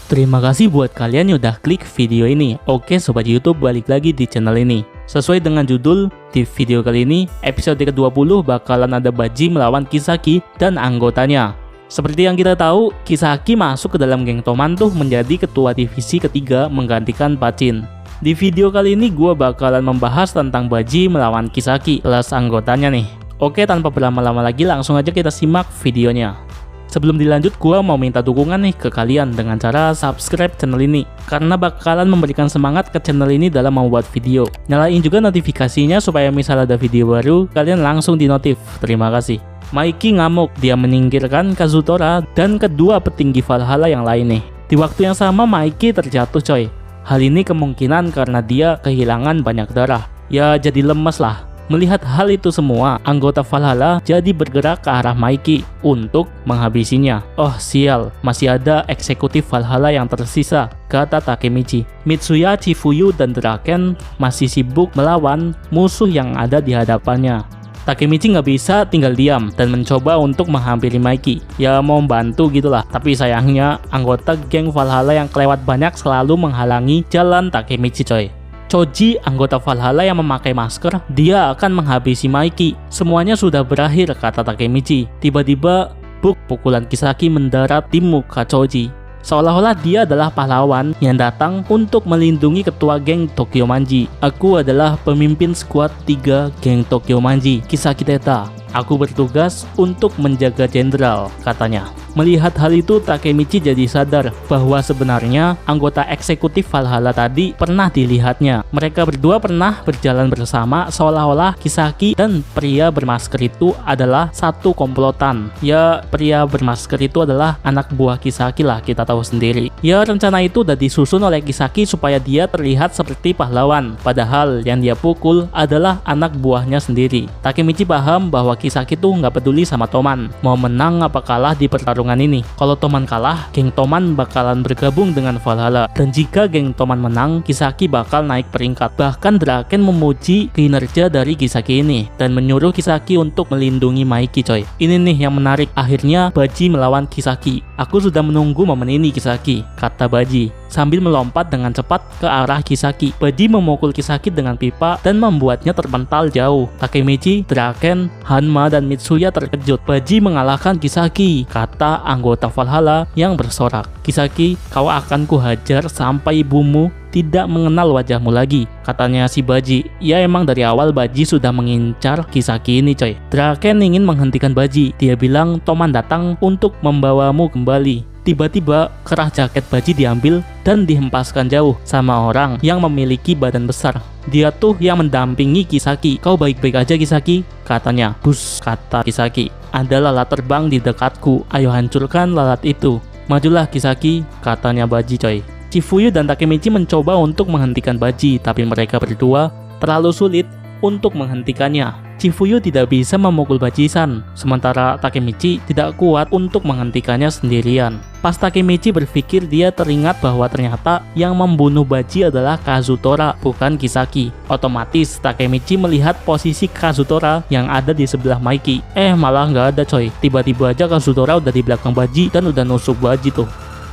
Terima kasih buat kalian yang udah klik video ini. Oke Sobat YouTube, balik lagi di channel ini. Sesuai dengan judul, di video kali ini, episode ke-20 bakalan ada Baji melawan Kisaki dan anggotanya. Seperti yang kita tahu, Kisaki masuk ke dalam geng Toman tuh menjadi ketua divisi ketiga menggantikan Pachin. Di video kali ini gue bakalan membahas tentang Baji melawan Kisaki plus anggotanya nih. Oke, tanpa berlama-lama lagi langsung aja kita simak videonya. Sebelum dilanjut, gue mau minta dukungan nih ke kalian dengan cara subscribe channel ini, karena bakalan memberikan semangat ke channel ini dalam membuat video. Nyalain juga notifikasinya supaya misal ada video baru, kalian langsung dinotif. Terima kasih. Mikey ngamuk, dia menyingkirkan Kazutora dan kedua petinggi Valhalla yang lain nih. Di waktu yang sama Mikey terjatuh coy. Hal ini kemungkinan karena dia kehilangan banyak darah. Ya jadi lemes lah. Melihat hal itu semua, anggota Valhalla jadi bergerak ke arah Mikey untuk menghabisinya. Oh sial, masih ada eksekutif Valhalla yang tersisa, kata Takemichi. Mitsuya, Chifuyu, dan Draken masih sibuk melawan musuh yang ada di hadapannya. Takemichi nggak bisa tinggal diam dan mencoba untuk menghampiri Mikey. Ya mau membantu gitulah, tapi sayangnya anggota geng Valhalla yang kelewat banyak selalu menghalangi jalan Takemichi coy. Choji, anggota Valhalla yang memakai masker, dia akan menghabisi Mikey. Semuanya sudah berakhir, kata Takemichi. Tiba-tiba, pukulan Kisaki mendarat di muka Choji. Seolah-olah dia adalah pahlawan yang datang untuk melindungi ketua geng Tokyo Manji. Aku adalah pemimpin skuad 3 geng Tokyo Manji, Kisaki Teta. Aku bertugas untuk menjaga jenderal, katanya. Melihat hal itu, Takemichi jadi sadar bahwa sebenarnya anggota eksekutif Valhalla tadi pernah dilihatnya. Mereka berdua pernah berjalan bersama, seolah-olah Kisaki dan pria bermasker itu adalah satu komplotan. Ya, pria bermasker itu adalah anak buah Kisaki lah, kita tahu sendiri. Ya, rencana itu udah disusun oleh Kisaki supaya dia terlihat seperti pahlawan, padahal yang dia pukul adalah anak buahnya sendiri. Takemichi paham bahwa Kisaki tuh nggak peduli sama Toman, mau menang apa kalah di pertarungan ini. Kalau Toman kalah, geng Toman bakalan bergabung dengan Valhalla, dan jika geng Toman menang, Kisaki bakal naik peringkat. Bahkan Draken memuji kinerja dari Kisaki ini dan menyuruh Kisaki untuk melindungi Mikey coy. Ini nih yang menarik, akhirnya Baji melawan Kisaki. Aku sudah menunggu momen ini Kisaki, kata Baji sambil melompat dengan cepat ke arah Kisaki. Baji memukul Kisaki dengan pipa dan membuatnya terpental jauh. Takemichi, Draken, Hanma, dan Mitsuya terkejut. Baji mengalahkan Kisaki, kata anggota Valhalla yang bersorak. Kisaki, kau akan kuhajar sampai ibumu tidak mengenal wajahmu lagi, katanya si Baji. Ya emang dari awal Baji sudah mengincar Kisaki ini coy. Draken ingin menghentikan Baji. Dia bilang Toman datang untuk membawamu kembali. Tiba-tiba kerah jaket Baji diambil dan dihempaskan jauh sama orang yang memiliki badan besar. Dia tuh yang mendampingi Kisaki. Kau baik-baik aja Kisaki, katanya. Bus, kata Kisaki. Ada lalat terbang di dekatku. Ayo hancurkan lalat itu. Majulah Kisaki, katanya Baji coy. Chifuyu dan Takemichi mencoba untuk menghentikan Baji, tapi mereka berdua terlalu sulit untuk menghentikannya. Chifuyu tidak bisa memukul Baji-san, sementara Takemichi tidak kuat untuk menghentikannya sendirian. Pas Takemichi berpikir, dia teringat bahwa ternyata yang membunuh Baji adalah Kazutora, bukan Kisaki. Otomatis Takemichi melihat posisi Kazutora yang ada di sebelah Mikey. Malah nggak ada coy. Tiba-tiba aja Kazutora udah di belakang Baji dan udah nusuk Baji tuh.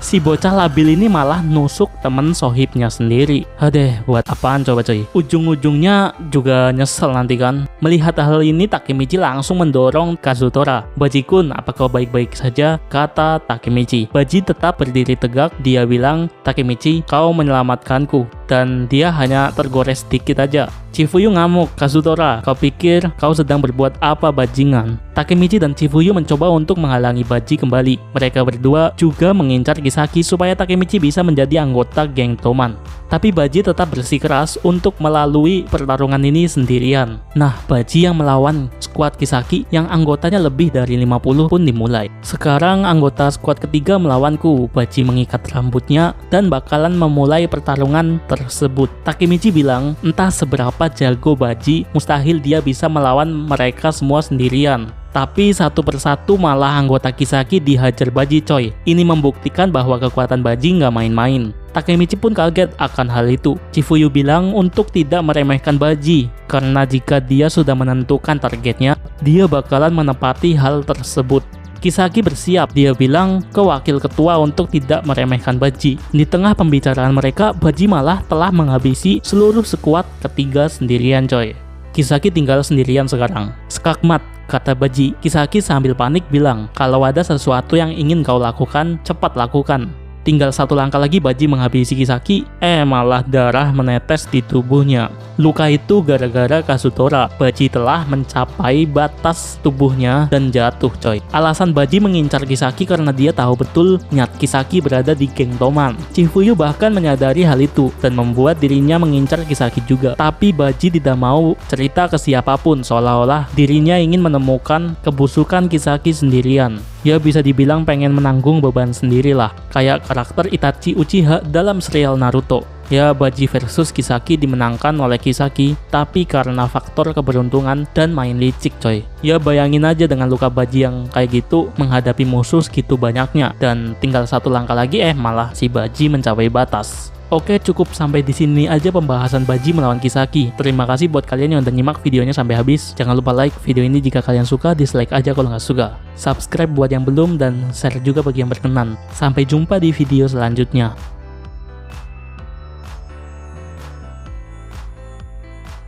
Si bocah labil ini malah nusuk temen sohibnya sendiri. Hadeh, buat apaan coba coy? Ujung-ujungnya juga nyesel nanti kan. Melihat hal ini, Takemichi langsung mendorong Kazutora. Baji-kun, apa kau baik-baik saja? Kata Takemichi. Baji tetap berdiri tegak. Dia bilang, Takemichi, kau menyelamatkanku. Dan dia hanya tergores sedikit aja. Chifuyu ngamuk, Kazutora, kau pikir kau sedang berbuat apa bajingan? Takemichi dan Chifuyu mencoba untuk menghalangi Baji kembali. Mereka berdua juga mengincar Kisaki supaya Takemichi bisa menjadi anggota geng Toman. Tapi Baji tetap bersikeras untuk melalui pertarungan ini sendirian. Nah, Baji yang melawan skuad Kisaki yang anggotanya lebih dari 50 pun dimulai. Sekarang anggota skuad ketiga melawanku. Baji mengikat rambutnya dan bakalan memulai pertarungan tersebut. Takemichi bilang, entah seberapa jago Baji, mustahil dia bisa melawan mereka semua sendirian. Tapi satu persatu malah anggota Kisaki dihajar Baji coy. Ini membuktikan bahwa kekuatan Baji nggak main-main. Takemichi pun kaget akan hal itu. Chifuyu bilang untuk tidak meremehkan Baji, karena jika dia sudah menentukan targetnya, dia bakalan menepati hal tersebut. Kisaki bersiap, dia bilang ke wakil ketua untuk tidak meremehkan Baji. Di tengah pembicaraan mereka, Baji malah telah menghabisi seluruh skuad ketiga sendirian coy. Kisaki tinggal sendirian sekarang. Skakmat, kata Baji. Kisaki sambil panik bilang, kalau ada sesuatu yang ingin kau lakukan, cepat lakukan. Tinggal satu langkah lagi Baji menghabisi Kisaki, malah darah menetes di tubuhnya. Luka itu gara-gara Kazutora. Baji telah mencapai batas tubuhnya dan jatuh coy. Alasan Baji mengincar Kisaki karena dia tahu betul niat Kisaki berada di geng Toman. Chifuyu bahkan menyadari hal itu dan membuat dirinya mengincar Kisaki juga. Tapi Baji tidak mau cerita ke siapapun, seolah-olah dirinya ingin menemukan kebusukan Kisaki sendirian. Ya bisa dibilang pengen menanggung beban sendirilah, kayak karakter Itachi Uchiha dalam serial Naruto. Ya, Baji versus Kisaki dimenangkan oleh Kisaki, tapi karena faktor keberuntungan dan main licik coy. Ya bayangin aja dengan luka Baji yang kayak gitu menghadapi musuh segitu banyaknya, dan tinggal satu langkah lagi malah si Baji mencapai batas. Oke, cukup sampai di sini aja pembahasan Baji melawan Kisaki. Terima kasih buat kalian yang udah nyimak videonya sampai habis. Jangan lupa like video ini jika kalian suka, dislike aja kalau nggak suka. Subscribe buat yang belum dan share juga bagi yang berkenan. Sampai jumpa di video selanjutnya.